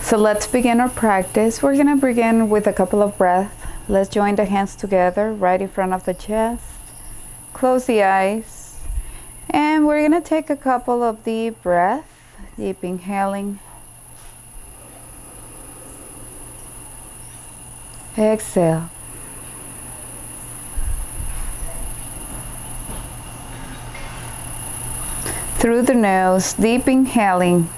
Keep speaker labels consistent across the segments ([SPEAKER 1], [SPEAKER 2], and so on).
[SPEAKER 1] So let's begin our practice. We're gonna begin with a couple of breaths. Let's join the hands together right in front of the chest. Close the eyes. And we're gonna take a couple of deep breaths. Deep inhaling. Exhale. Through the nose, deep inhaling.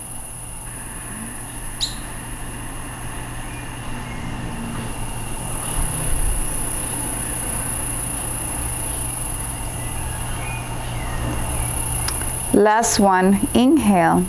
[SPEAKER 1] Last one, inhale.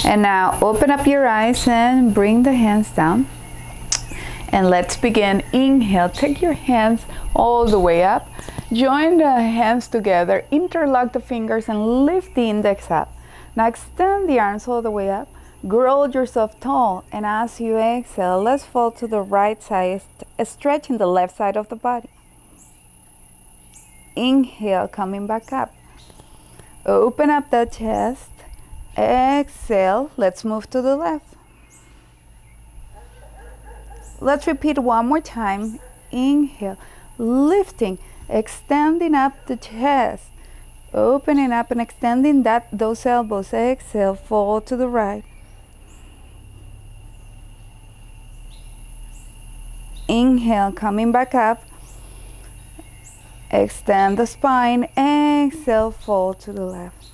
[SPEAKER 1] And now open up your eyes and bring the hands down. And let's begin. Inhale, take your hands all the way up. Join the hands together, interlock the fingers and lift the index up. Now extend the arms all the way up. Grow yourself tall, and as you exhale, let's fall to the right side, stretching the left side of the body. Inhale, coming back up. Open up the chest. Exhale, let's move to the left. Let's repeat one more time. Inhale, lifting, extending up the chest, opening up and extending those elbows. Exhale, fall to the right. Inhale, coming back up. Extend the spine. Exhale, fall to the left.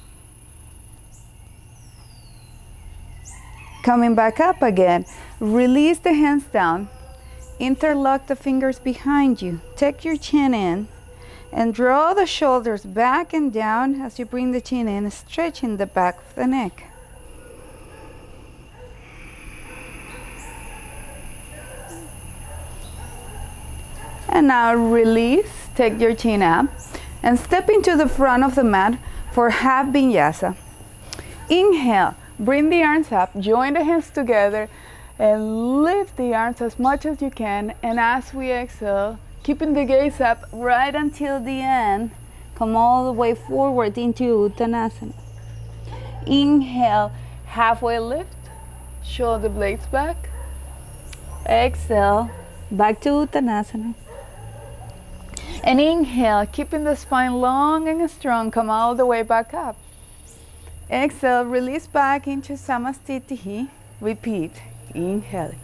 [SPEAKER 1] Coming back up again. Release the hands down. Interlock the fingers behind you. Take your chin in and draw the shoulders back and down as you bring the chin in, stretching the back of the neck. And now release, take your chin up and step into the front of the mat for half vinyasa. Inhale, bring the arms up, join the hands together and lift the arms as much as you can. And as we exhale, keeping the gaze up right until the end, come all the way forward into Utkatasana. Inhale, halfway lift, shoulder blades back. Exhale, back to Utkatasana. And inhale, keeping the spine long and strong, come all the way back up. Exhale, release back into Samasthiti. Repeat, inhale.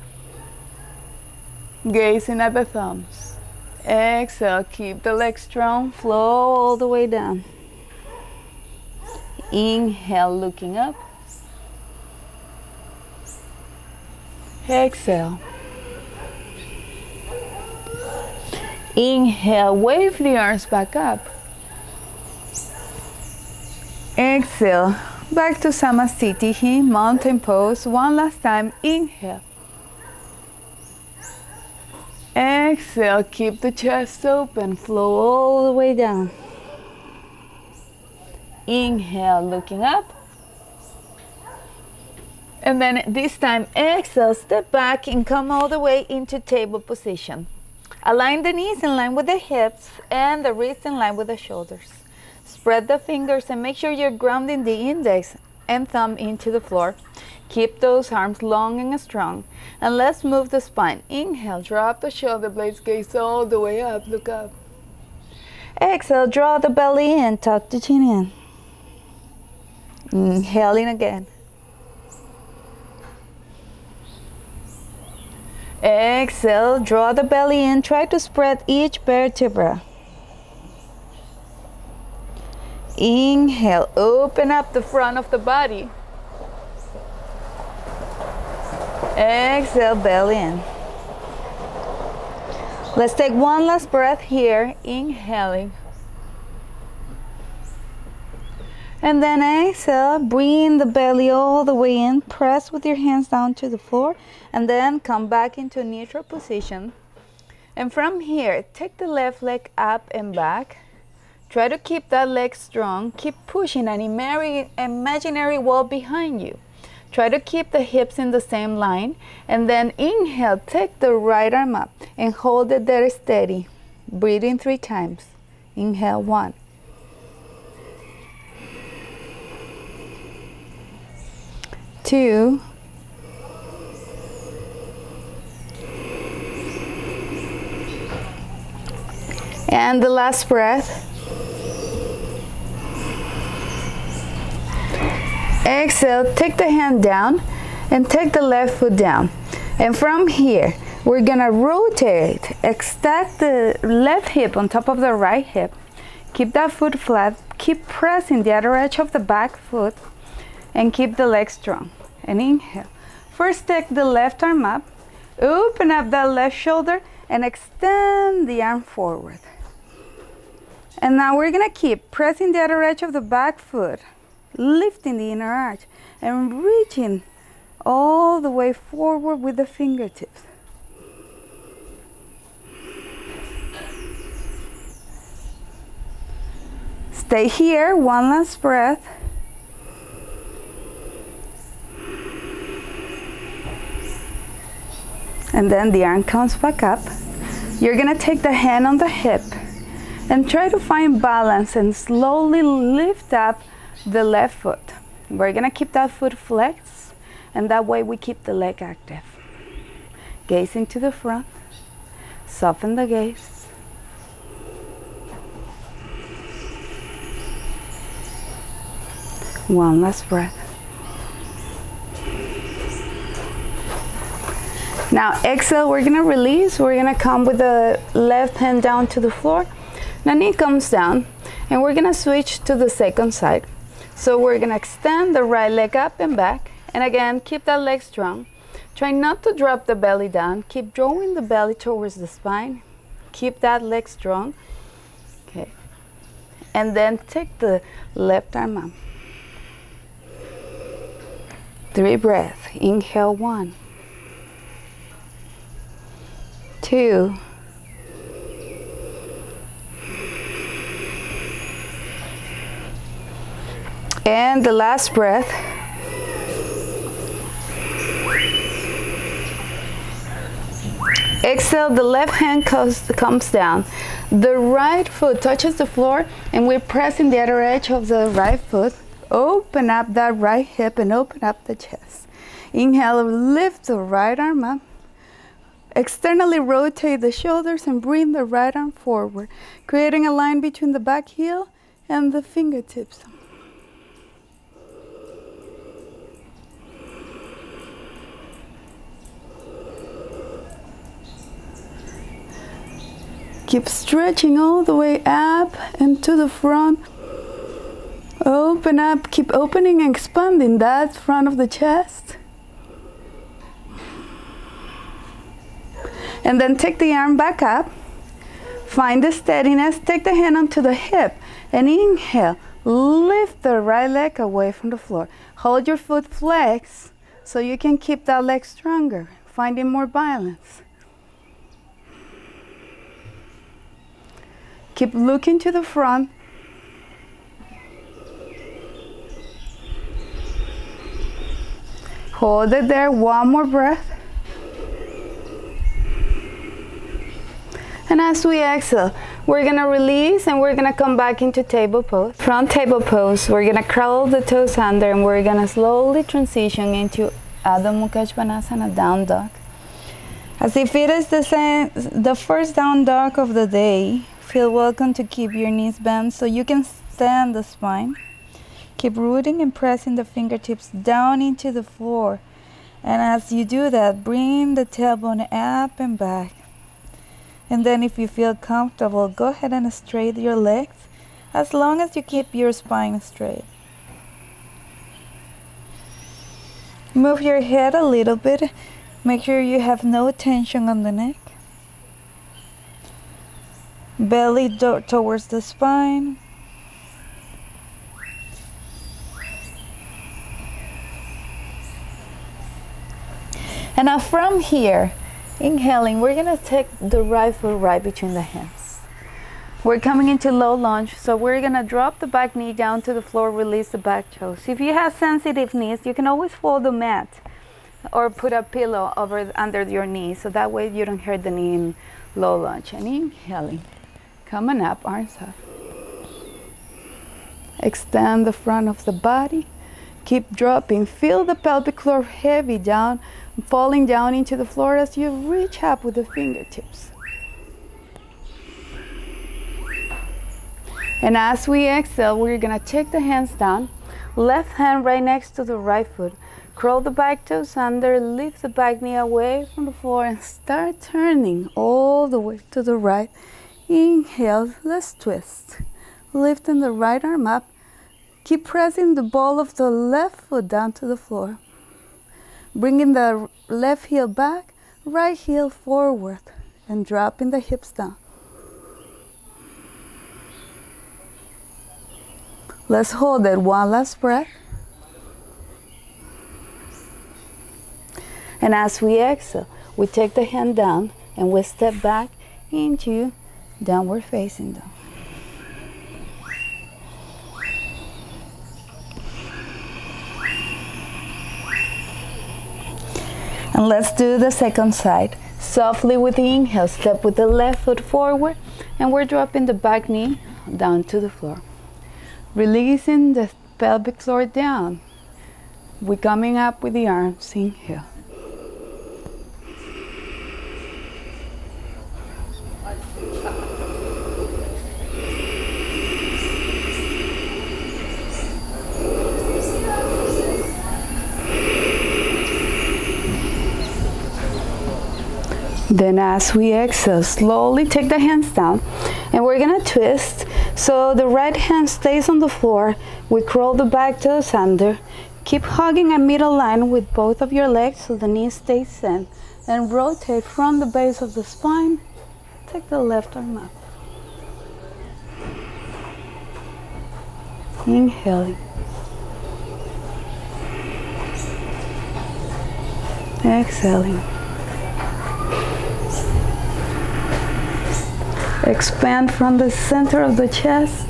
[SPEAKER 1] Gazing at the thumbs. Exhale, keep the legs strong, flow all the way down. Inhale, looking up. Exhale. Inhale, wave the arms back up. Exhale, back to Samasthiti, mountain pose. One last time, inhale. Exhale, keep the chest open, flow all the way down. Inhale, looking up. And then this time, exhale, step back and come all the way into table position. Align the knees in line with the hips and the wrists in line with the shoulders. Spread the fingers and make sure you're grounding the index and thumb into the floor. Keep those arms long and strong. And let's move the spine. Inhale, drop the shoulder blades, gaze all the way up, look up. Exhale, draw the belly in, tuck the chin in. Inhaling again. Exhale, draw the belly in, try to spread each vertebra. Inhale, open up the front of the body. Exhale, belly in. Let's take one last breath here, inhaling. And then exhale, bring the belly all the way in, press with your hands down to the floor, and then come back into neutral position. And from here, take the left leg up and back. Try to keep that leg strong. Keep pushing an imaginary wall behind you. Try to keep the hips in the same line, and then inhale, take the right arm up and hold it there steady. Breathe in 3 times. Inhale, 1. Two. And the last breath. Exhale, take the hand down and take the left foot down. And from here, we're gonna rotate, extend the left hip on top of the right hip. Keep that foot flat, keep pressing the other edge of the back foot, and keep the leg strong. And inhale. First, take the left arm up, open up that left shoulder, and extend the arm forward. And now we're gonna keep pressing the other edge of the back foot, lifting the inner arch, and reaching all the way forward with the fingertips. Stay here, one last breath. And then the arm comes back up. You're gonna take the hand on the hip and try to find balance and slowly lift up the left foot. We're gonna keep that foot flexed, and that way we keep the leg active. Gaze into the front, soften the gaze. One last breath. Now exhale, we're gonna release. We're gonna come with the left hand down to the floor. Now knee comes down, and we're gonna switch to the second side. So we're gonna extend the right leg up and back, and again, keep that leg strong. Try not to drop the belly down. Keep drawing the belly towards the spine. Keep that leg strong. Okay. And then take the left arm up. 3 breaths. Inhale, 1. 2. And the last breath. Exhale, the left hand comes down. The right foot touches the floor, and we're pressing the other edge of the right foot. Open up that right hip and open up the chest. Inhale, lift the right arm up. Externally rotate the shoulders and bring the right arm forward, creating a line between the back heel and the fingertips. Keep stretching all the way up and to the front. Open up, keep opening and expanding that front of the chest. And then take the arm back up. Find the steadiness, take the hand onto the hip, and inhale. Lift the right leg away from the floor. Hold your foot flexed so you can keep that leg stronger, finding more balance. Keep looking to the front. Hold it there, one more breath. And as we exhale, we're gonna release and we're gonna come back into table pose. From table pose, we're gonna curl the toes under and we're gonna slowly transition into Adho Mukha Banasana Down Dog. As if it is the first down dog of the day, feel welcome to keep your knees bent so you can stand the spine. Keep rooting and pressing the fingertips down into the floor. And as you do that, bring the tailbone up and back. And then if you feel comfortable, go ahead and straighten your legs as long as you keep your spine straight. Move your head a little bit. Make sure you have no tension on the neck. Belly towards the spine. And now from here, inhaling, we're gonna take the right foot right between the hands. We're coming into low lunge, so we're gonna drop the back knee down to the floor, release the back toes. If you have sensitive knees, you can always fold the mat or put a pillow under your knee, so that way you don't hurt the knee in low lunge. And inhaling, coming up, arms up. Extend the front of the body, keep dropping. Feel the pelvic floor heavy down, falling down into the floor as you reach up with the fingertips. And as we exhale, we're gonna take the hands down, left hand right next to the right foot. Curl the back toes under, lift the back knee away from the floor and start turning all the way to the right. Inhale, let's twist. Lifting the right arm up. Keep pressing the ball of the left foot down to the floor. Bringing the left heel back, right heel forward, and dropping the hips down. Let's hold it one last breath. And as we exhale, we take the hand down and we step back into downward facing dog. And let's do the second side. Softly with the inhale, step with the left foot forward, and we're dropping the back knee down to the floor. Releasing the pelvic floor down. We're coming up with the arms, inhale. Then as we exhale, slowly take the hands down and we're gonna twist. So the right hand stays on the floor. We curl the back toes under. Keep hugging a middle line with both of your legs so the knee stays in. And rotate from the base of the spine. Take the left arm up. Inhaling. Exhaling. Expand from the center of the chest,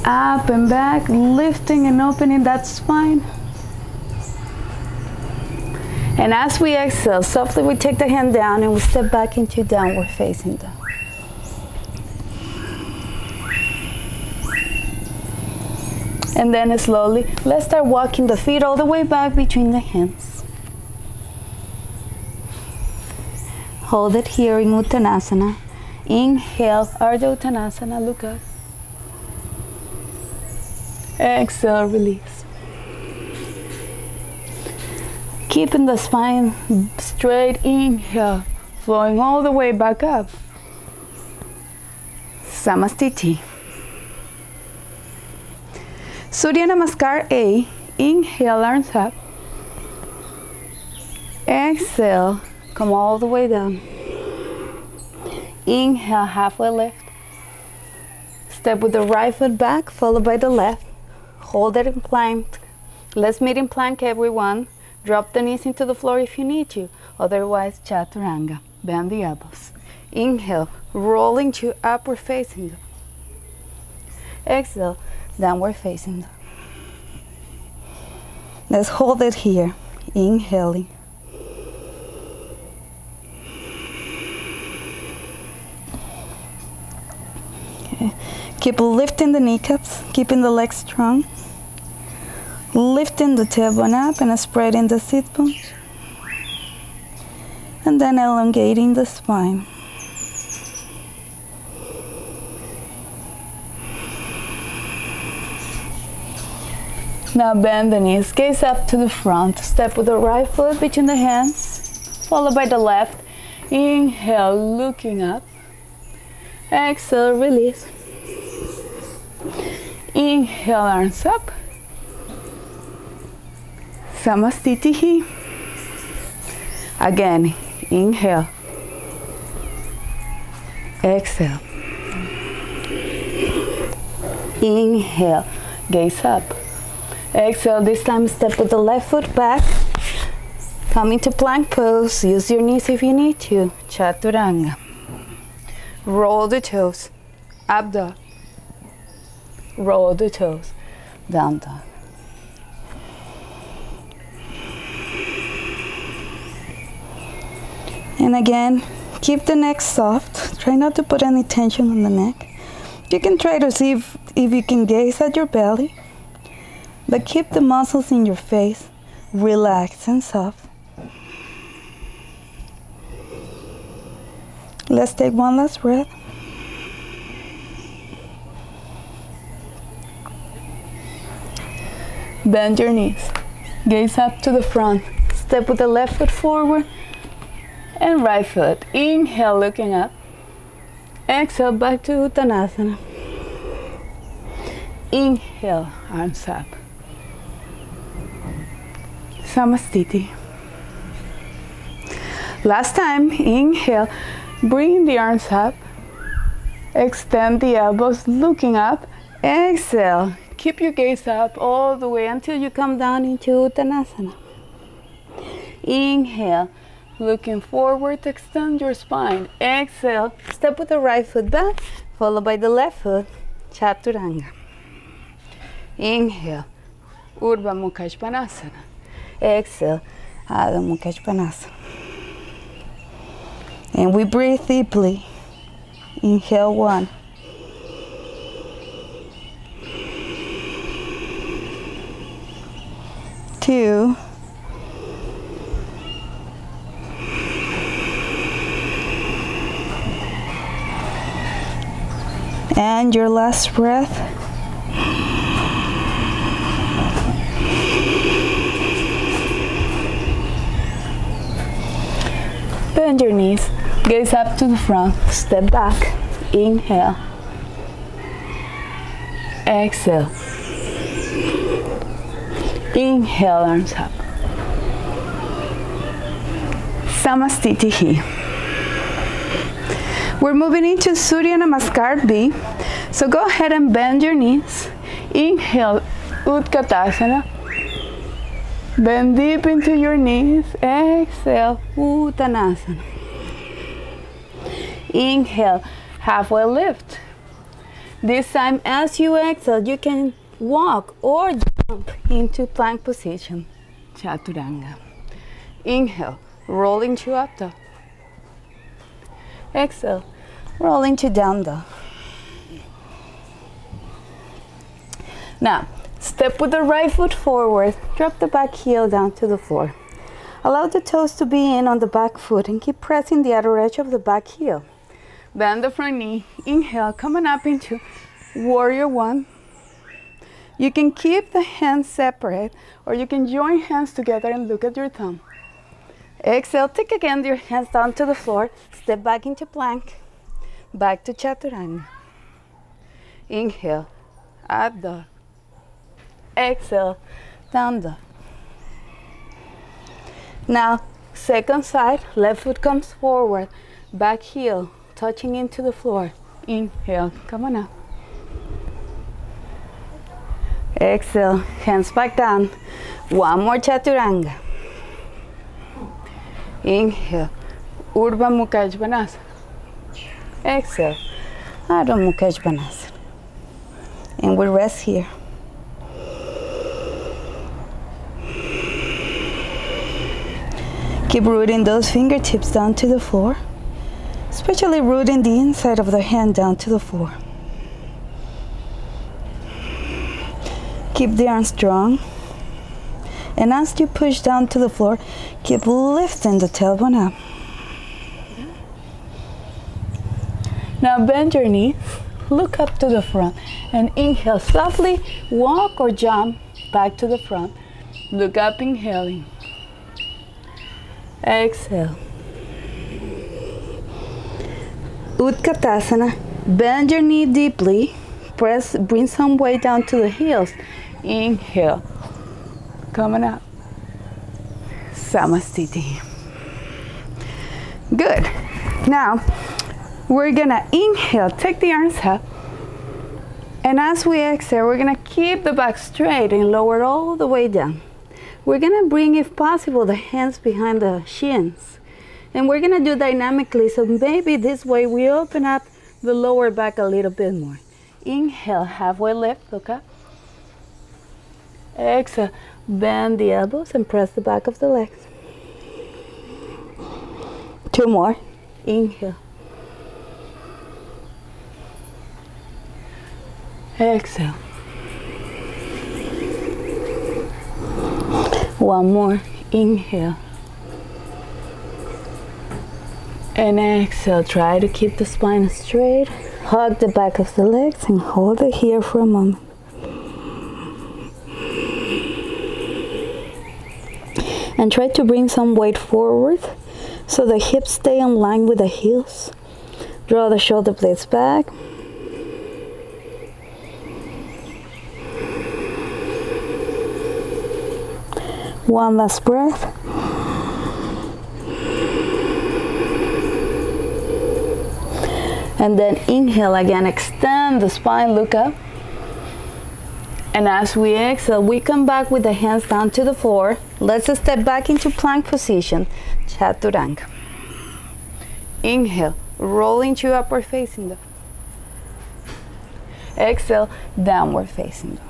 [SPEAKER 1] up and back, lifting and opening that spine. And as we exhale, softly we take the hand down and we step back into downward facing dog. And then slowly, let's start walking the feet all the way back between the hands. Hold it here in Uttanasana. Inhale, Ardha Uttanasana, look up. Exhale, release. Keeping the spine straight, inhale, flowing all the way back up. Samastiti. Surya Namaskar A, inhale, arms up. Exhale, come all the way down. Inhale, halfway lift. Step with the right foot back, followed by the left. Hold it in plank. Let's meet in plank, everyone. Drop the knees into the floor if you need to. Otherwise, Chaturanga. Bend the elbows. Inhale, rolling to upward facing dog. Exhale, downward facing dog. Let's hold it here. Inhaling. Keep lifting the kneecaps, keeping the legs strong. Lifting the tailbone up and spreading the sit bones. And then elongating the spine. Now bend the knees, gaze up to the front. Step with the right foot between the hands, followed by the left. Inhale, looking up. Exhale, release. Inhale, arms up. Samastiti. Again, inhale. Exhale. Inhale, gaze up. Exhale, this time step with the left foot back. Come into plank pose. Use your knees if you need to. Chaturanga. Roll the toes. up dog. Roll the toes, down dog. And again, keep the neck soft. Try not to put any tension on the neck. You can try to see if you can gaze at your belly, but keep the muscles in your face relaxed and soft. Let's take one last breath. Bend your knees. Gaze up to the front. Step with the left foot forward and right foot. Inhale, looking up. Exhale, back to Uttanasana. Inhale, arms up. Samastiti. Last time, inhale, bring the arms up. Extend the elbows, looking up. Exhale, keep your gaze up all the way until you come down into Uttanasana. Inhale, looking forward, extend your spine. Exhale, step with the right foot back, followed by the left foot, Chaturanga. Inhale, Urdhva Mukha Svanasana. Exhale, Adho Mukha Svanasana. And we breathe deeply. Inhale, 1. Two. And your last breath. Bend your knees, gaze up to the front, step back, inhale, exhale, inhale, arms up, Samastiti. We're moving into Surya Namaskar B, so go ahead and bend your knees, inhale, Utkatasana. Bend deep into your knees. Exhale, Uttanasana. Inhale, halfway lift. This time, as you exhale, you can walk or jump into plank position, Chaturanga. Inhale, roll into up dog. Exhale, roll into down dog. Now, step with the right foot forward, drop the back heel down to the floor. Allow the toes to be in on the back foot and keep pressing the outer edge of the back heel. Bend the front knee, inhale, coming up into Warrior 1. You can keep the hands separate or you can join hands together and look at your thumb. Exhale, take again your hands down to the floor, step back into plank, back to Chaturanga. Inhale, up dog. Exhale, down dog. Now, second side, left foot comes forward, back heel touching into the floor. Inhale, come on up. Exhale, hands back down. One more Chaturanga. Inhale, Urdhva Mukha Svanasana. Exhale, Adho Mukha Svanasana. And we rest here. Keep rooting those fingertips down to the floor, especially rooting the inside of the hand down to the floor. Keep the arms strong. And as you push down to the floor, keep lifting the tailbone up. Now bend your knees, look up to the front, and inhale, softly walk or jump back to the front. Look up, inhaling. Exhale. Utkatasana. Bend your knee deeply. Press, bring some weight down to the heels. Inhale. Coming up. Samastiti. Good. Now, we're gonna inhale, take the arms up. And as we exhale, we're gonna keep the back straight and lower all the way down. We're gonna bring, if possible, the hands behind the shins. And we're gonna do dynamically, so maybe this way we open up the lower back a little bit more. Inhale, halfway lift, look up. Exhale, bend the elbows and press the back of the legs. 2 more. Inhale. Exhale. 1 more. Inhale. And exhale. Try to keep the spine straight. Hug the back of the legs and hold it here for a moment. And try to bring some weight forward so the hips stay in line with the heels. Draw the shoulder blades back. One last breath. And then inhale again, extend the spine, look up. And as we exhale, we come back with the hands down to the floor. Let's step back into plank position, Chaturanga. Inhale, roll into upward facing dog. Exhale, downward facing dog.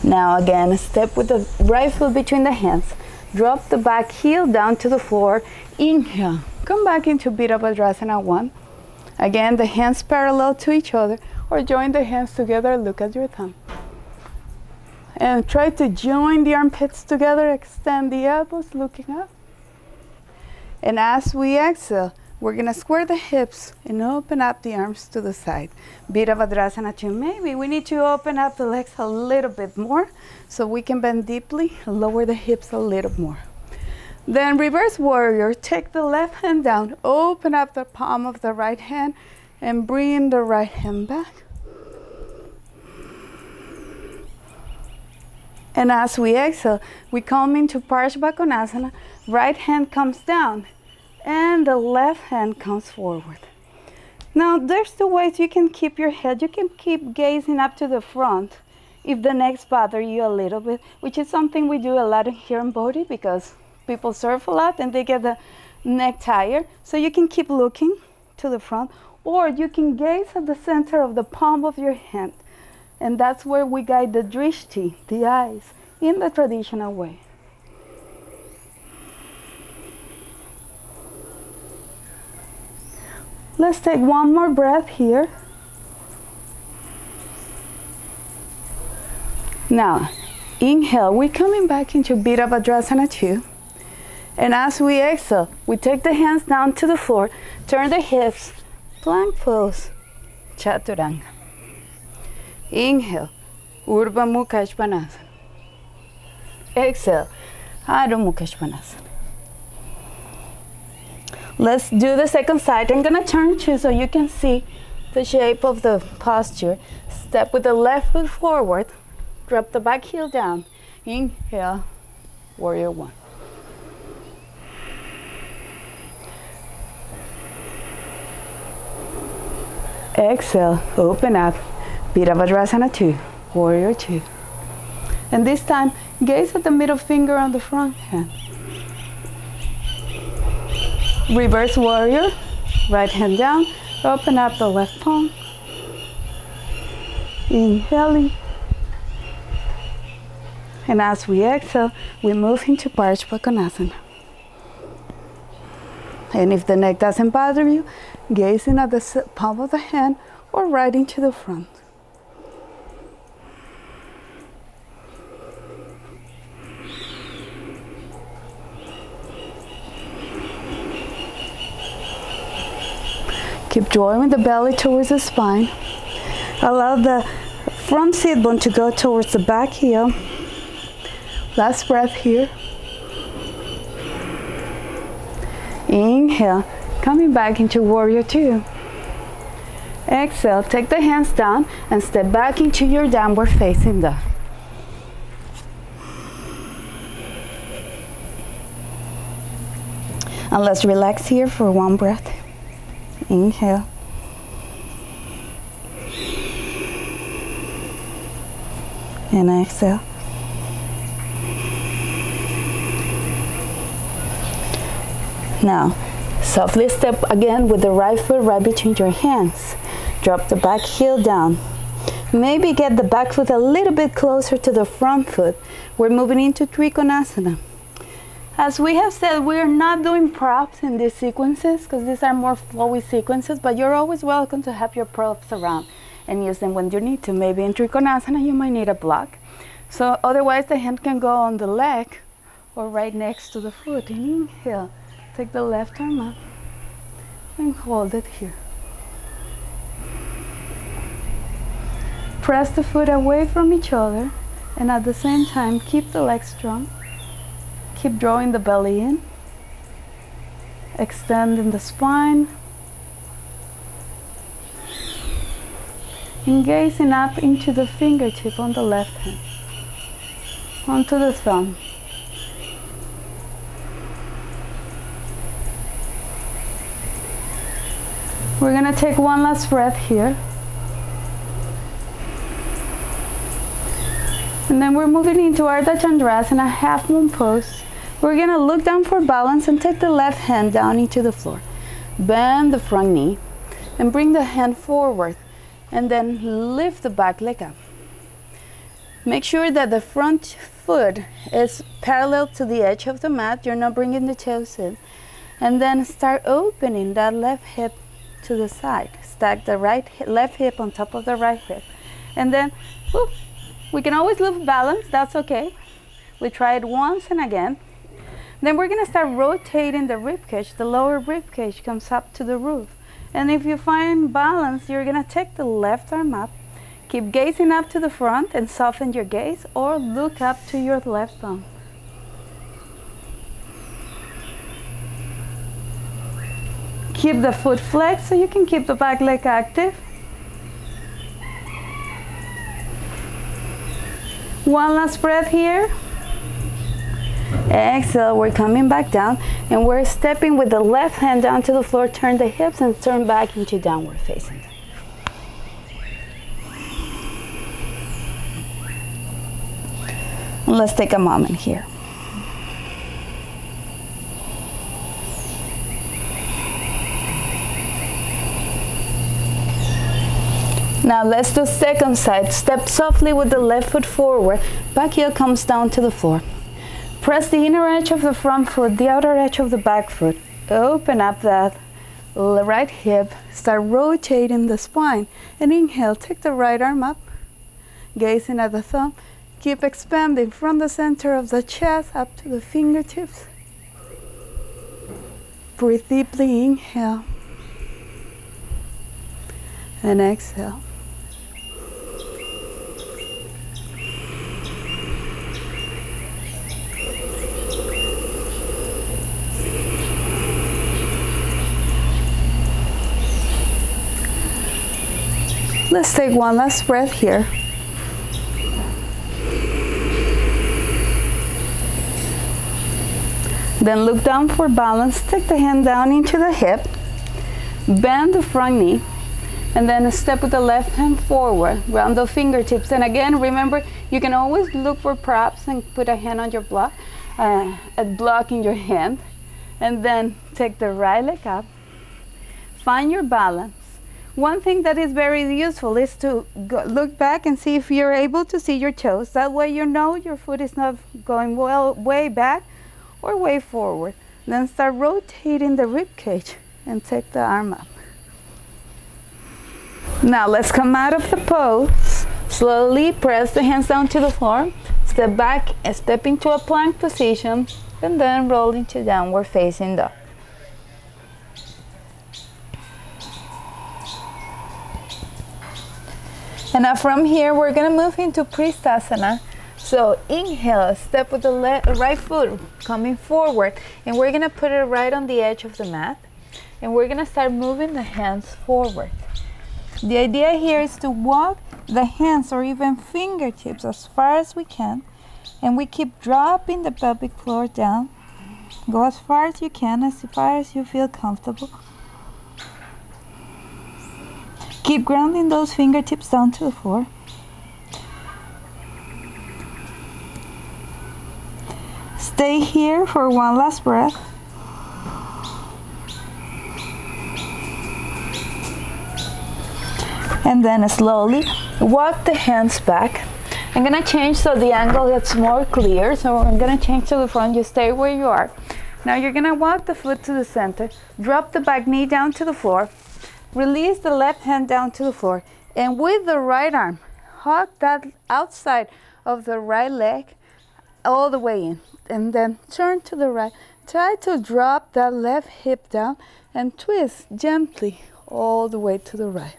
[SPEAKER 1] Now again, step with the right foot between the hands. Drop the back heel down to the floor. Inhale, come back into Virabhadrasana 1. Again, the hands parallel to each other, or join the hands together, look at your thumb. And try to join the armpits together, extend the elbows, looking up. And as we exhale, we're gonna square the hips and open up the arms to the side. Virabhadrasana 2, maybe we need to open up the legs a little bit more so we can bend deeply, lower the hips a little more. Then reverse warrior, take the left hand down, open up the palm of the right hand and bring the right hand back. And as we exhale, we come into Botanasana, right hand comes down and the left hand comes forward. Now there's 2 ways you can keep your head. You can keep gazing up to the front if the necks bother you a little bit, which is something we do a lot here in Bodhi because people surf a lot and they get the neck tired. So you can keep looking to the front, or you can gaze at the center of the palm of your hand. And that's where we guide the drishti, the eyes, in the traditional way. Let's take 1 more breath here. Now, inhale, we're coming back into Virabhadrasana 2. And as we exhale, we take the hands down to the floor, turn the hips, plank pose, Chaturanga. Inhale, Urdhva Mukha Svanasana. Exhale, Adho Mukha Svanasana. Let's do the second side. I'm gonna turn to so you can see the shape of the posture. Step with the left foot forward, drop the back heel down. Inhale, warrior 1. Exhale, open up, Virabhadrasana 2, warrior 2. And this time, gaze at the middle finger on the front hand. Reverse warrior, right hand down, open up the left palm. Inhaling. And as we exhale, we move into Botanasana. And if the neck doesn't bother you, gazing at the palm of the hand or right into the front. Keep drawing the belly towards the spine. Allow the front sit bone to go towards the back heel. Last breath here. Inhale, coming back into warrior 2. Exhale, take the hands down and step back into your downward facing dog. And let's relax here for 1 breath. Inhale. And exhale. Now, Softly step again with the right foot right between your hands. Drop the back heel down. Maybe get the back foot a little bit closer to the front foot. We're moving into Triconasana. As we have said, we're not doing props in these sequences because these are more flowy sequences, but you're always welcome to have your props around and use them when you need to. Maybe in Triconasana you might need a block. So otherwise the hand can go on the leg or right next to the foot. And inhale, take the left arm up and hold it here. Press the foot away from each other and at the same time keep the legs strong. Keep drawing the belly in, extending the spine, and gazing up into the fingertip on the left hand, onto the thumb. We're gonna take one last breath here. And then we're moving into Ardha Chandrasana, half moon pose. We're gonna look down for balance and take the left hand down into the floor. Bend the front knee and bring the hand forward and then lift the back leg up. Make sure that the front foot is parallel to the edge of the mat. You're not bringing the toes in. And then start opening that left hip to the side. Stack the left hip on top of the right hip. And then, we can always lose balance, that's okay. We try it once and again. Then we're gonna start rotating the rib cage. The lower rib cage comes up to the roof. And if you find balance, you're gonna take the left arm up, keep gazing up to the front and soften your gaze, or look up to your left thumb. Keep the foot flexed so you can keep the back leg active. One last breath here. Exhale, we're coming back down and we're stepping with the left hand down to the floor, turn the hips and turn back into downward facing. Let's take a moment here. Now let's do second side. Step softly with the left foot forward. Back heel comes down to the floor. Press the inner edge of the front foot, the outer edge of the back foot. Open up that right hip. Start rotating the spine. And inhale, take the right arm up. Gazing at the thumb. Keep expanding from the center of the chest up to the fingertips. Breathe deeply, inhale. And exhale. Let's take one last breath here. Then look down for balance. Take the hand down into the hip. Bend the front knee. And then step with the left hand forward. Round the fingertips. And again, remember, you can always look for props and put a hand on your block, a block in your hand. And then take the right leg up. Find your balance. One thing that is very useful is to look back and see if you're able to see your toes. That way you know your foot is not going way back or way forward. Then start rotating the rib cage and take the arm up. Now let's come out of the pose. Slowly press the hands down to the floor. Step back and step into a plank position and then roll into downward facing dog. And now from here, we're gonna move into Pristasana. So inhale, step with the right foot coming forward, and we're gonna put it right on the edge of the mat. And we're gonna start moving the hands forward. The idea here is to walk the hands or even fingertips as far as we can. And we keep dropping the pelvic floor down. Go as far as you can, as far as you feel comfortable. Keep grounding those fingertips down to the floor. Stay here for one last breath. And then slowly walk the hands back. I'm gonna change so the angle gets more clear. So I'm gonna change to the front, you stay where you are. Now you're gonna walk the foot to the center, drop the back knee down to the floor, release the left hand down to the floor, and with the right arm, hug that outside of the right leg all the way in. And then turn to the right. Try to drop that left hip down and twist gently all the way to the right.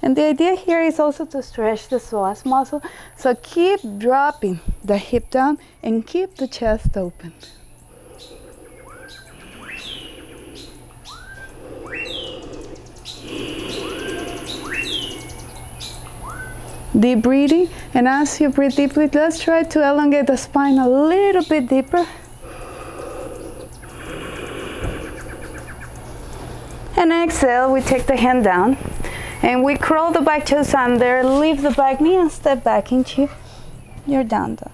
[SPEAKER 1] And the idea here is also to stretch the psoas muscle. So keep dropping the hip down and keep the chest open. Deep breathing, and as you breathe deeply, let's try to elongate the spine a little bit deeper. And exhale, we take the hand down and we curl the back toes under, lift the back knee and step back into your down dog.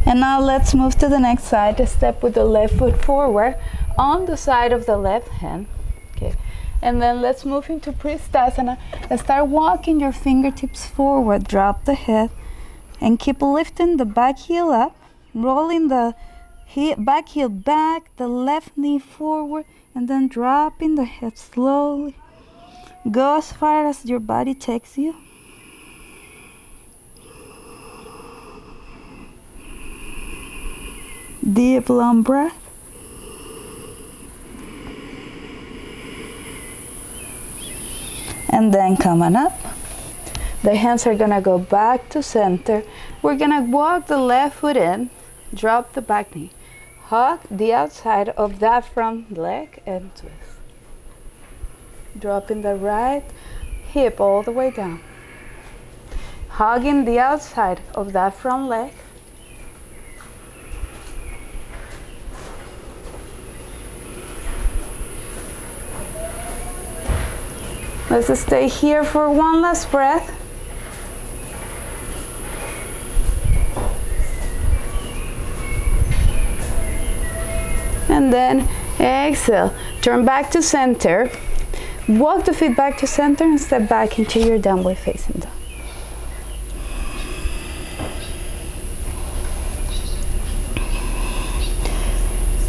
[SPEAKER 1] And now let's move to the next side. Step with the left foot forward on the side of the left hand. Okay. And then let's move into Pristasana and start walking your fingertips forward. Drop the head and keep lifting the back heel up, rolling the back heel back, the left knee forward, and then dropping the head slowly. Go as far as your body takes you. Deep long breath. And then coming up, the hands are gonna go back to center. We're gonna walk the left foot in, drop the back knee, hug the outside of that front leg and twist. Dropping the right hip all the way down. Hugging the outside of that front leg. Let's stay here for one last breath. And then exhale, turn back to center. Walk the feet back to center and step back into your downward facing dog.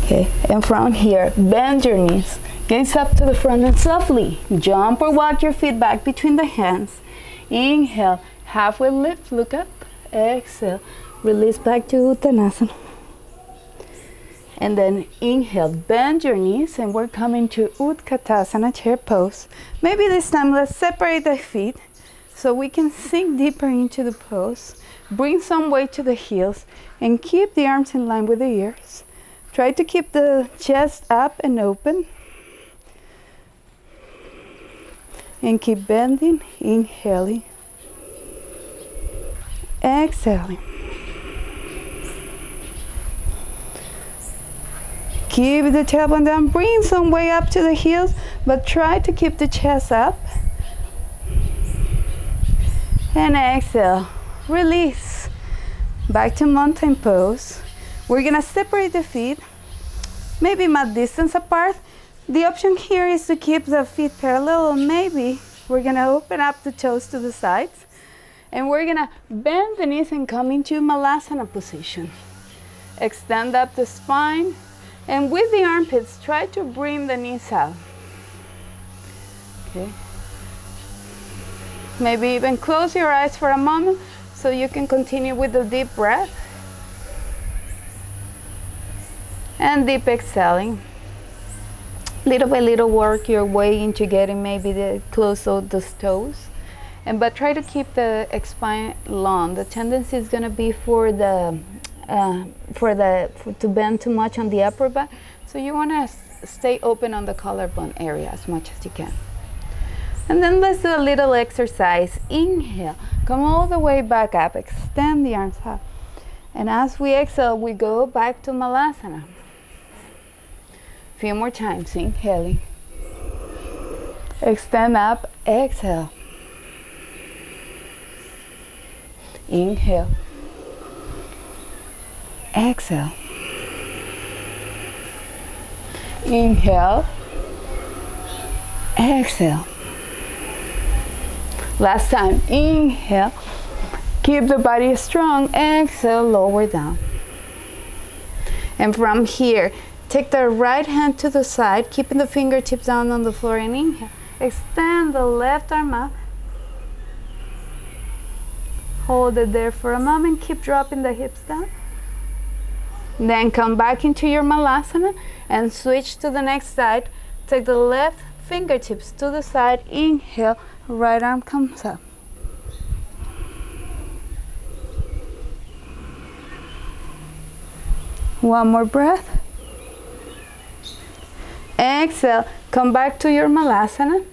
[SPEAKER 1] Okay, and from here, bend your knees. Gaze up to the front and softly jump or walk your feet back between the hands. Inhale, halfway lift, look up. Exhale, release back to Utkatasana. And then inhale, bend your knees, and we're coming to Utkatasana, chair pose. Maybe this time let's separate the feet so we can sink deeper into the pose. Bring some weight to the heels and keep the arms in line with the ears. Try to keep the chest up and open. And keep bending, inhaling, exhaling. Keep the tailbone down, bring some weight up to the heels, but try to keep the chest up. And exhale, release. Back to mountain pose. We're gonna separate the feet, maybe mat distance apart. The option here is to keep the feet parallel, or maybe we're gonna open up the toes to the sides and we're gonna bend the knees and come into Malasana position. Extend up the spine and with the armpits, try to bring the knees out. Okay. Maybe even close your eyes for a moment so you can continue with the deep breath. And deep exhaling. Little by little work your way into getting maybe the close of the toes, but try to keep the spine long. The tendency is going to be to bend too much on the upper back, so you want to stay open on the collarbone area as much as you can. And then let's do a little exercise. Inhale, come all the way back up, extend the arms up, and as we exhale, we go back to Malasana. Few more times, inhaling, extend up, exhale, inhale, Exhale. Inhale. Exhale. Last time. Inhale. Keep the body strong. Exhale, lower down. And from here, take the right hand to the side, keeping the fingertips down on the floor, and inhale. Extend the left arm up. Hold it there for a moment. Keep dropping the hips down. Then come back into your Malasana and switch to the next side. Take the left fingertips to the side. Inhale, right arm comes up. One more breath. Exhale, come back to your Malasana.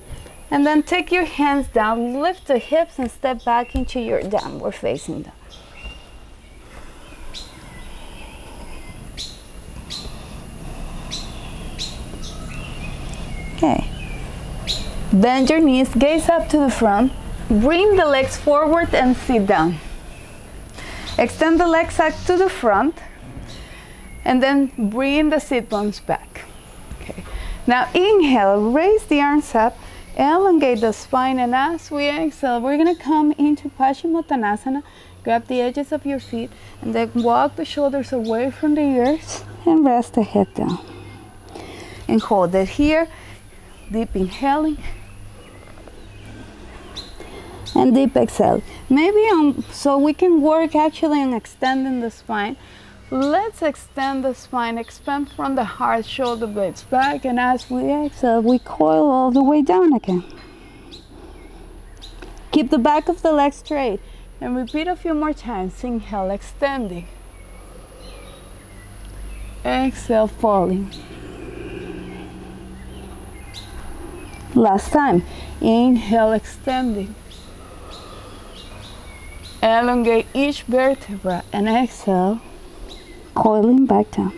[SPEAKER 1] And then take your hands down, lift the hips and step back into your downward facing dog. Okay. Bend your knees, gaze up to the front. Bring the legs forward and sit down. Extend the legs out to the front. And then bring the sit bones back. Okay. Now inhale, raise the arms up. Elongate the spine, and as we exhale, we're going to come into Botanasana. Grab the edges of your feet and then walk the shoulders away from the ears and rest the head down. And hold it here, deep inhaling and deep exhale. Maybe so we can work actually on extending the spine. Let's extend the spine, expand from the heart, shoulder blades back, and as we exhale, we coil all the way down again. Keep the back of the leg straight and repeat a few more times. Inhale, extending. Exhale, falling. Last time. Inhale, extending. Elongate each vertebra and exhale, coiling back down.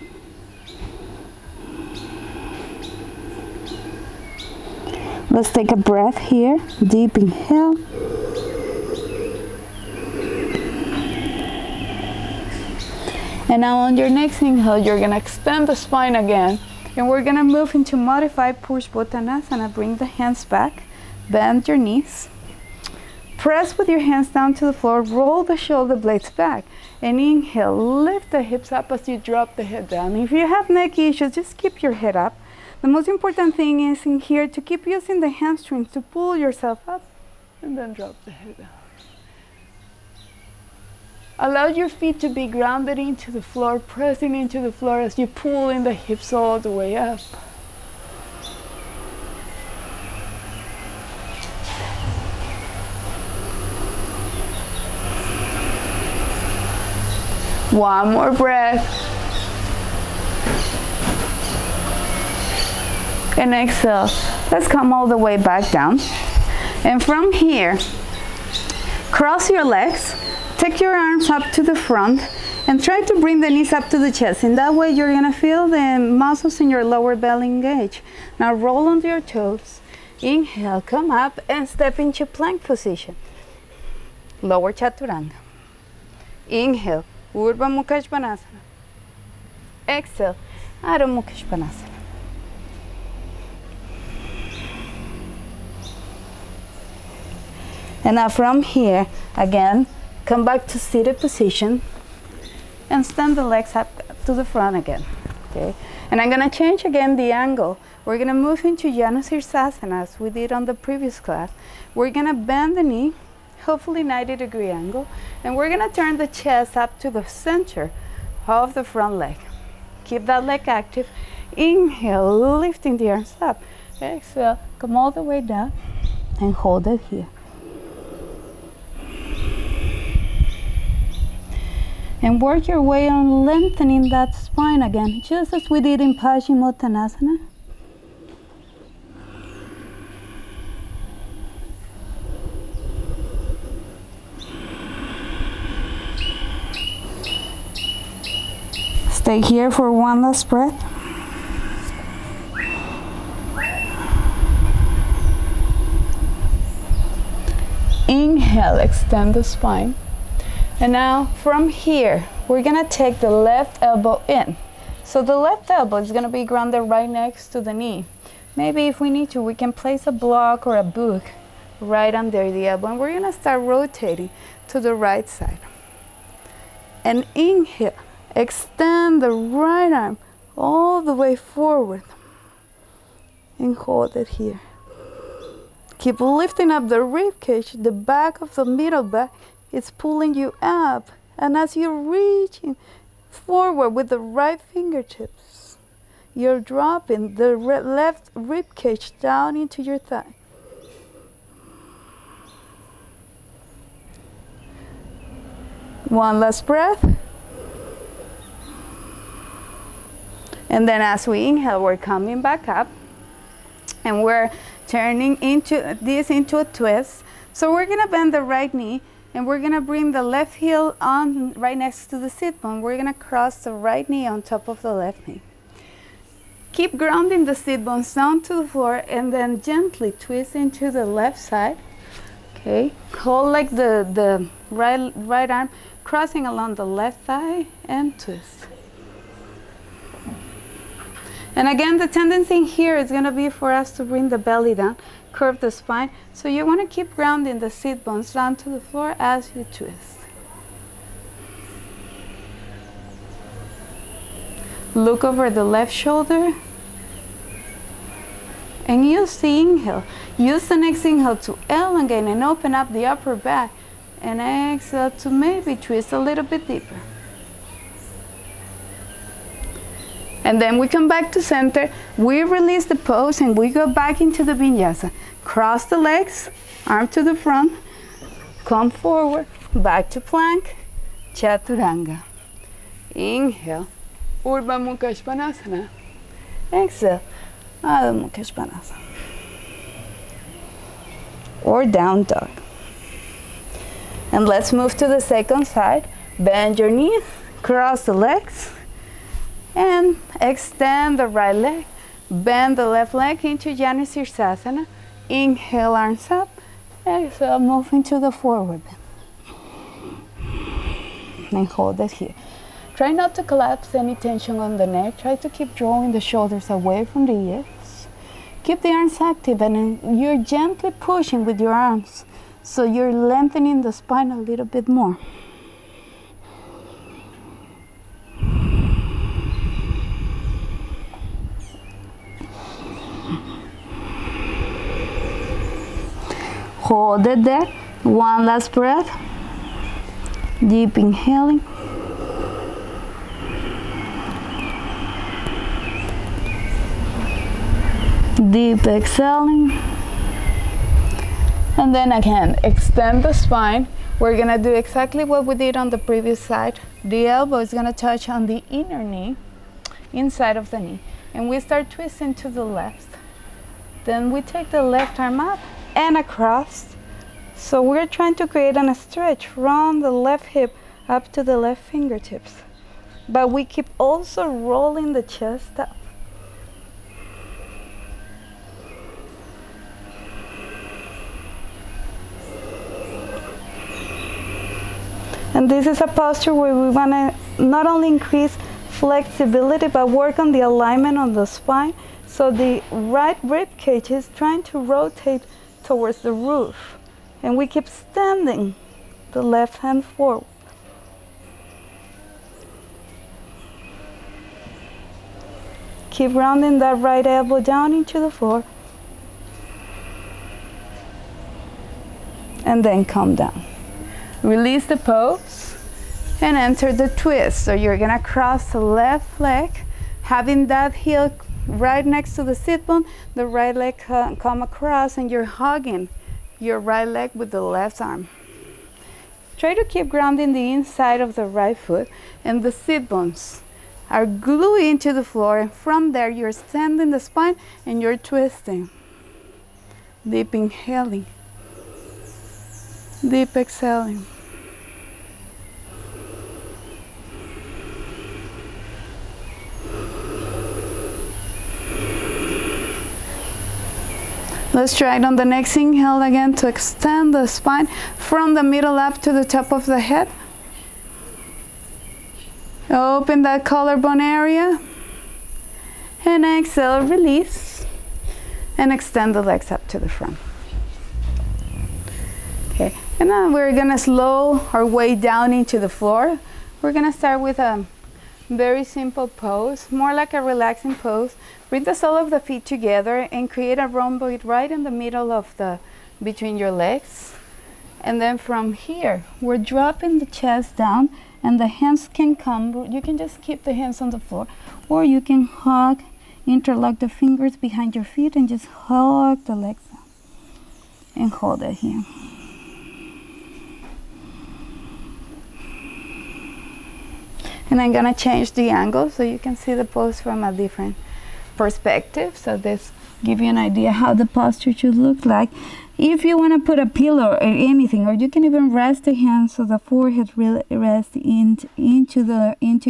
[SPEAKER 1] Let's take a breath here. Deep inhale. And now on your next inhale, you're going to extend the spine again. And we're going to move into modified push Botanasana. Bring the hands back. Bend your knees. Press with your hands down to the floor. Roll the shoulder blades back. And inhale, lift the hips up as you drop the head down. If you have neck issues, just keep your head up. The most important thing is in here to keep using the hamstrings to pull yourself up and then drop the head down. Allow your feet to be grounded into the floor, pressing into the floor as you pull in the hips all the way up. One more breath. And exhale. Let's come all the way back down. And from here, cross your legs. Take your arms up to the front and try to bring the knees up to the chest. In that way, you're going to feel the muscles in your lower belly engage. Now roll onto your toes. Inhale, come up and step into plank position. Lower Chaturanga. Inhale. Urdhva Mukha Svanasana. Exhale, Adho Mukha Svanasana. And now from here, again, come back to seated position and stand the legs up to the front again. Okay? And I'm going to change again the angle. We're going to move into Janusirasana as we did on the previous class. We're going to bend the knee, hopefully 90-degree angle, and we're going to turn the chest up to the center of the front leg. Keep that leg active. Inhale, lifting the arms up. Exhale, come all the way down and hold it here. And work your way on lengthening that spine again, just as we did in Botanasana. Stay here for one last breath. Inhale, extend the spine. And now from here, we're gonna take the left elbow in. So the left elbow is gonna be grounded right next to the knee. Maybe if we need to, we can place a block or a book right under the elbow, and we're gonna start rotating to the right side. And inhale, extend the right arm all the way forward and hold it here. Keep lifting up the rib cage. The back of the middle back is pulling you up, and as you're reaching forward with the right fingertips, you're dropping the left rib cage down into your thigh. One last breath. And then as we inhale, we're coming back up, and we're turning into a twist. So we're gonna bend the right knee, and we're gonna bring the left heel on right next to the sit bone. We're gonna cross the right knee on top of the left knee. Keep grounding the sit bones down to the floor, and then gently twist into the left side. Okay, hold like the right arm crossing along the left thigh and twist. And again, the tendency here is going to be for us to bring the belly down, curve the spine. So you want to keep grounding the sit bones down to the floor as you twist. Look over the left shoulder. And use the inhale. Use the next inhale to elongate and open up the upper back. And exhale to maybe twist a little bit deeper. And then we come back to center, we release the pose, and we go back into the vinyasa. Cross the legs, arm to the front, come forward, back to plank, Chaturanga. Inhale, Urdhva Mukha Svanasana. Exhale, Adho Mukha Svanasana. Or down dog. And let's move to the second side. Bend your knees, cross the legs, and extend the right leg. Bend the left leg into Sirsasana. Inhale, arms up. Exhale, move into the forward bend. And hold it here. Try not to collapse any tension on the neck. Try to keep drawing the shoulders away from the ears. Keep the arms active, and you're gently pushing with your arms. So you're lengthening the spine a little bit more. Hold it there. One last breath. Deep inhaling. Deep exhaling. And then again, extend the spine. We're gonna do exactly what we did on the previous side. The elbow is gonna touch on the inner knee, inside of the knee. And we start twisting to the left. Then we take the left arm up and across. So we're trying to create a stretch from the left hip up to the left fingertips. But we keep also rolling the chest up. And this is a posture where we want to not only increase flexibility, but work on the alignment on the spine. So the right rib cage is trying to rotate towards the roof. And we keep standing the left hand forward. Keep rounding that right elbow down into the floor. And then come down. Release the pose and enter the twist. So you're gonna cross the left leg, having that heel right next to the sit bone, the right leg come across, and you're hugging your right leg with the left arm. Try to keep grounding the inside of the right foot, and the sit bones are glued into the floor, and from there you're extending the spine and you're twisting. Deep inhaling. Deep exhaling. Let's try it on the next inhale again to extend the spine from the middle up to the top of the head. Open that collarbone area. And exhale, release. And extend the legs up to the front. Okay, and now we're gonna slow our way down into the floor. We're gonna start with a very simple pose, more like a relaxing pose. Bring the sole of the feet together and create a rhomboid right in the middle of between your legs. And then from here, we're dropping the chest down and the hands can come. You can just keep the hands on the floor, or you can hug, interlock the fingers behind your feet and just hug the legs down and hold it here. And I'm gonna change the angle so you can see the pose from a different perspective. So this give you an idea how the posture should look like. If you want to put a pillow or anything, or you can even rest the hands so the forehead really rests into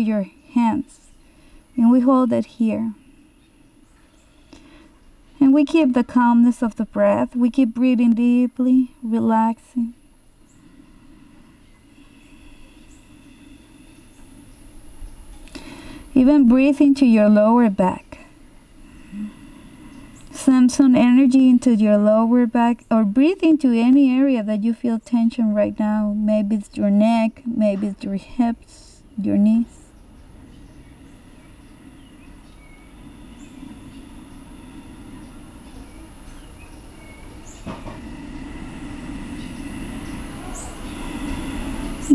[SPEAKER 1] your hands. And we hold it here. And we keep the calmness of the breath. We keep breathing deeply, relaxing. Even breathe into your lower back. Send some energy into your lower back, or breathe into any area that you feel tension right now. Maybe it's your neck, maybe it's your hips, your knees.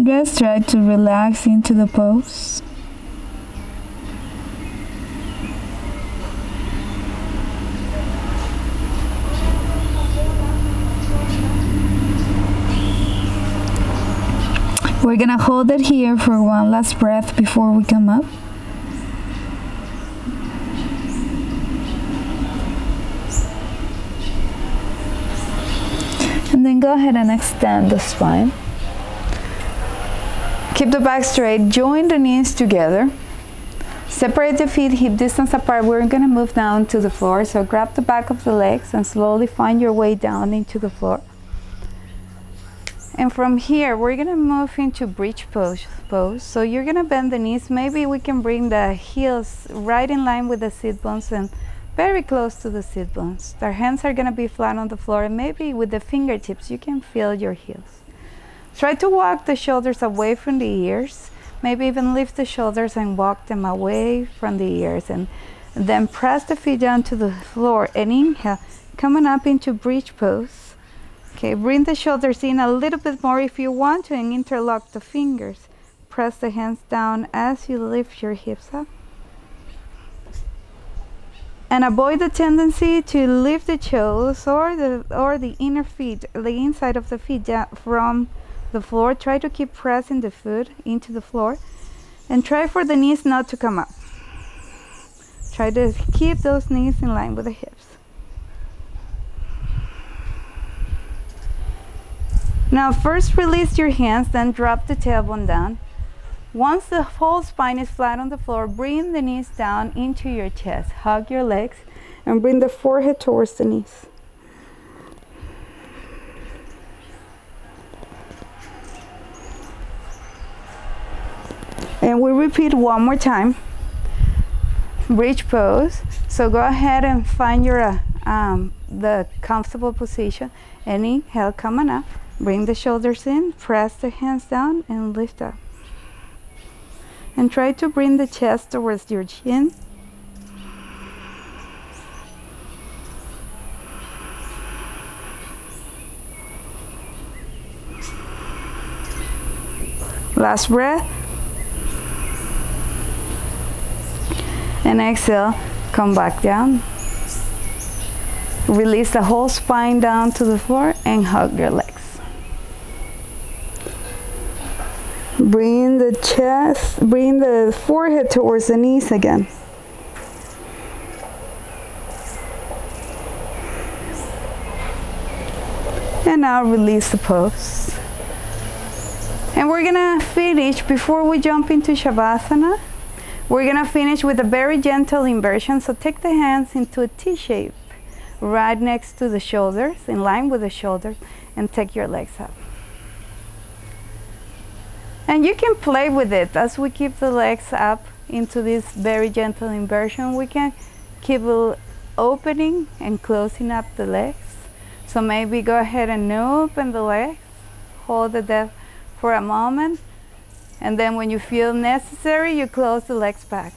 [SPEAKER 1] Just try to relax into the pose. We're gonna hold it here for one last breath before we come up. And then go ahead and extend the spine. Keep the back straight, join the knees together. Separate the feet hip distance apart. We're gonna move down to the floor. So grab the back of the legs and slowly find your way down into the floor. And from here, we're gonna move into bridge pose. So you're gonna bend the knees. Maybe we can bring the heels right in line with the sit bones and very close to the sit bones. Our hands are gonna be flat on the floor, and maybe with the fingertips, you can feel your heels. Try to walk the shoulders away from the ears. Maybe even lift the shoulders and walk them away from the ears. And then press the feet down to the floor and inhale, coming up into bridge pose. Okay, bring the shoulders in a little bit more if you want to and interlock the fingers. Press the hands down as you lift your hips up. And avoid the tendency to lift the toes or the inner feet, the inside of the feet down from the floor. Try to keep pressing the foot into the floor and try for the knees not to come up. Try to keep those knees in line with the hips. Now first release your hands, then drop the tailbone down. Once the whole spine is flat on the floor, bring the knees down into your chest. Hug your legs and bring the forehead towards the knees. And we repeat one more time. Bridge pose. So go ahead and find your the comfortable position. And inhale, coming up. Bring the shoulders in, press the hands down and lift up. And try to bring the chest towards your chin. Last breath. And exhale, come back down. Release the whole spine down to the floor and hug your legs. Bring the chest, bring the forehead towards the knees again. And now release the pose. And we're gonna finish, before we jump into Shavasana, we're gonna finish with a very gentle inversion. So take the hands into a T shape right next to the shoulders, in line with the shoulders, and take your legs up. And you can play with it as we keep the legs up into this very gentle inversion. We can keep opening and closing up the legs. So maybe go ahead and open the legs, hold the depth for a moment, and then when you feel necessary, you close the legs back.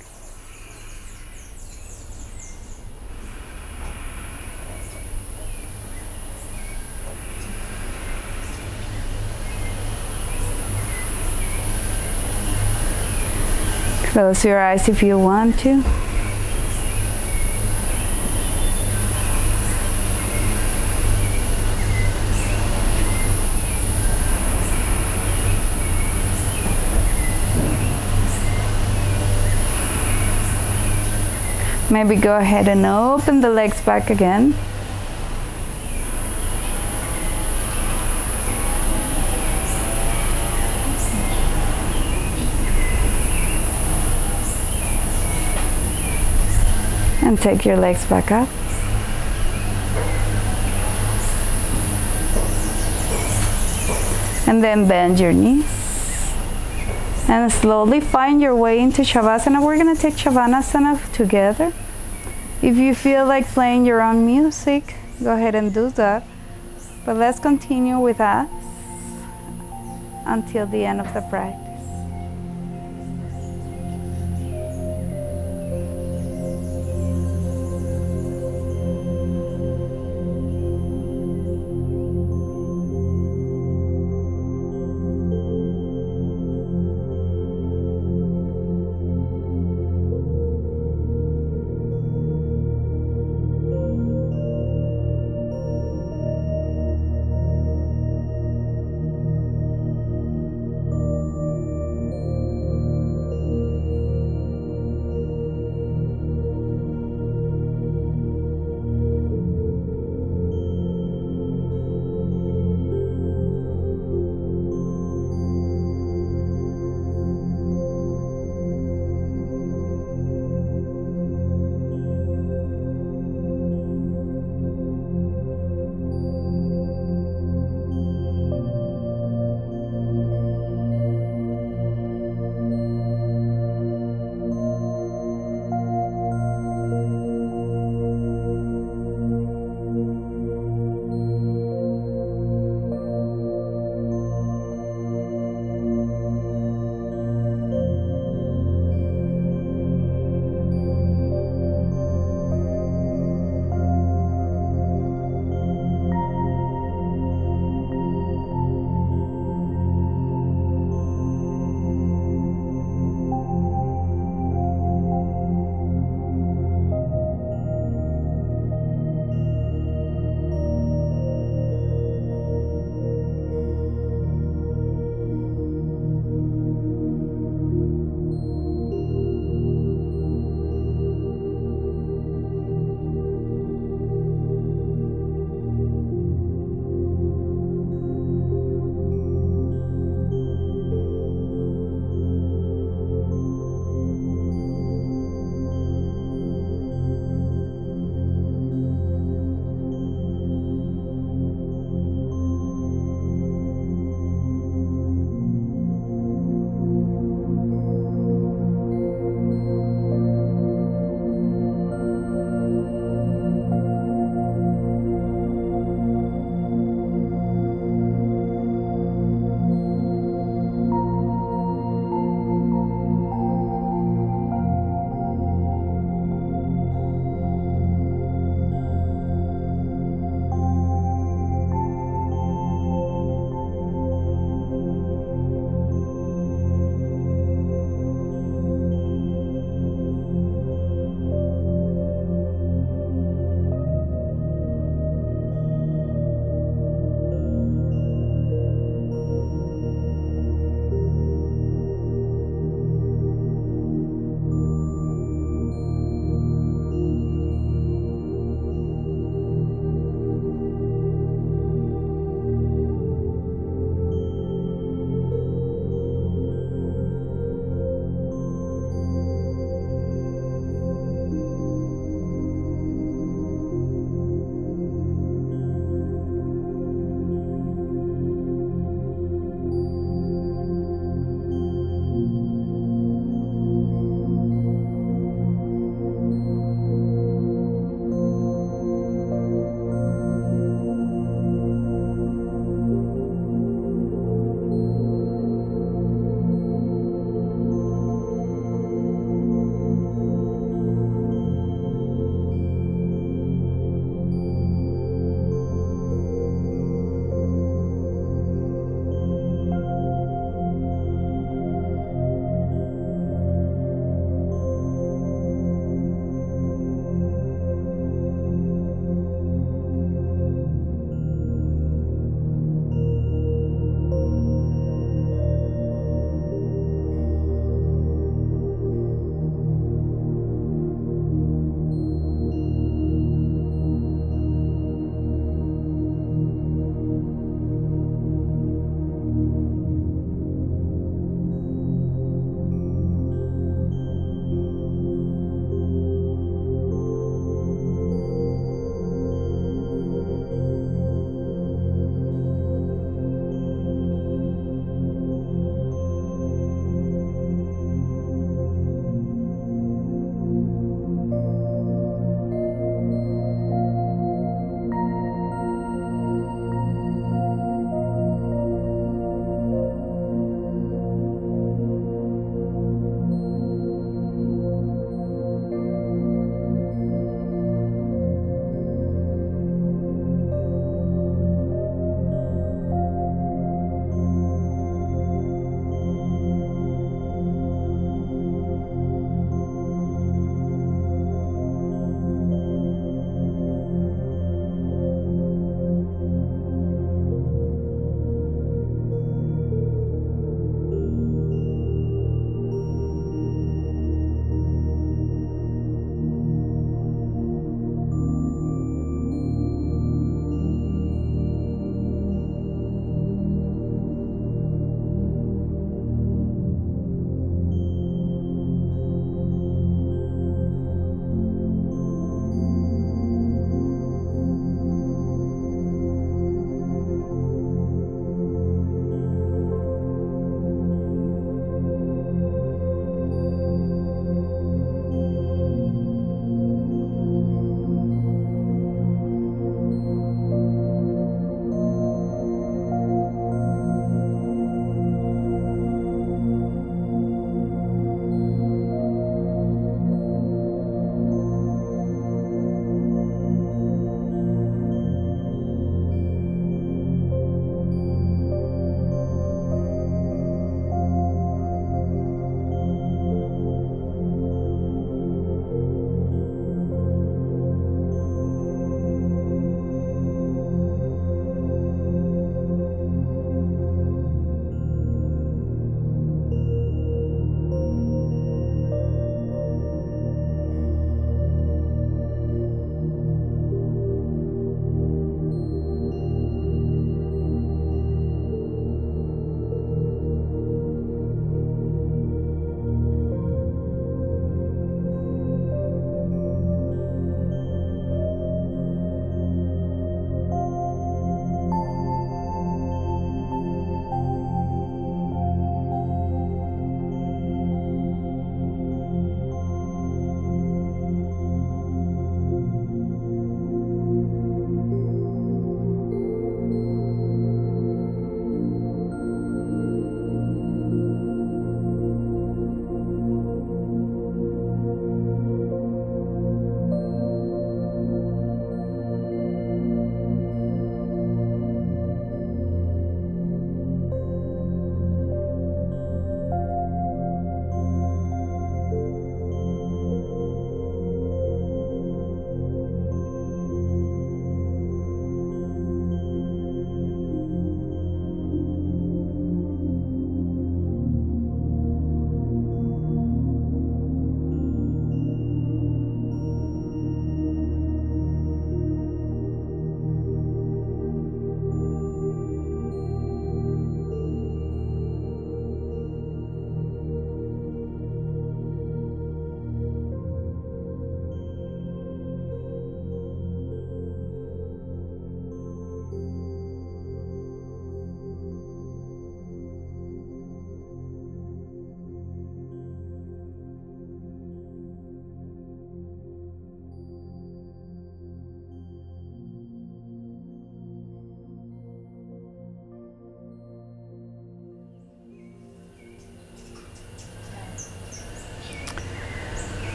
[SPEAKER 1] Close your eyes if you want to. Maybe go ahead and open the legs back again. And take your legs back up. And then bend your knees. And slowly find your way into Shavasana. We're going to take Shavasana together. If you feel like playing your own music, go ahead and do that. But let's continue with us until the end of the practice.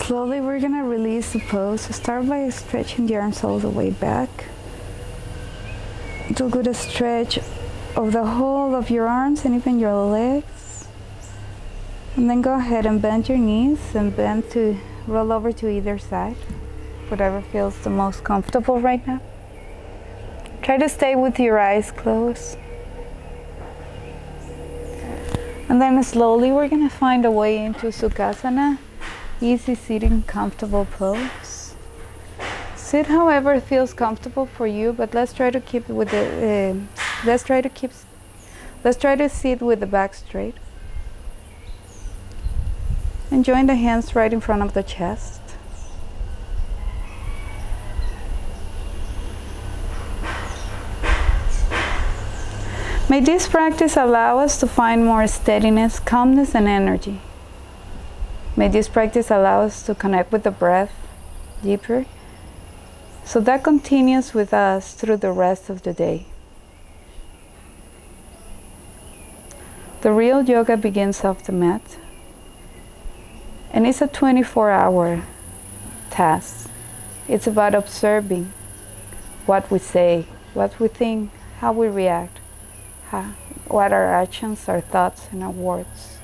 [SPEAKER 1] Slowly we're gonna release the pose. Start by stretching the arms all the way back. Do a good stretch of the whole of your arms and even your legs. And then go ahead and bend your knees and bend to roll over to either side. Whatever feels the most comfortable right now. Try to stay with your eyes closed. And then slowly we're going to find a way into Tsukasana. Easy sitting, comfortable pose. Sit however feels comfortable for you, but let's try to keep with the let's try to sit with the back straight. And join the hands right in front of the chest. May this practice allow us to find more steadiness, calmness, and energy. May this practice allow us to connect with the breath deeper, so that continues with us through the rest of the day. The real yoga begins off the mat, and it's a 24-hour task. It's about observing what we say, what we think, how we react, what our actions, our thoughts, and our words.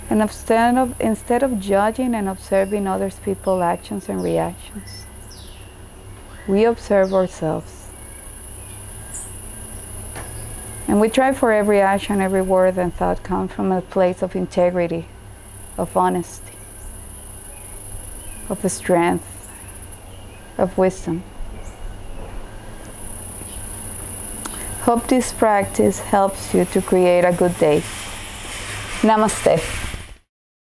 [SPEAKER 1] And instead of judging and observing other people's actions and reactions, we observe ourselves. And we try for every action, every word and thought come from a place of integrity, of honesty, of strength, of wisdom. Hope this practice helps you to create a good day. Namaste.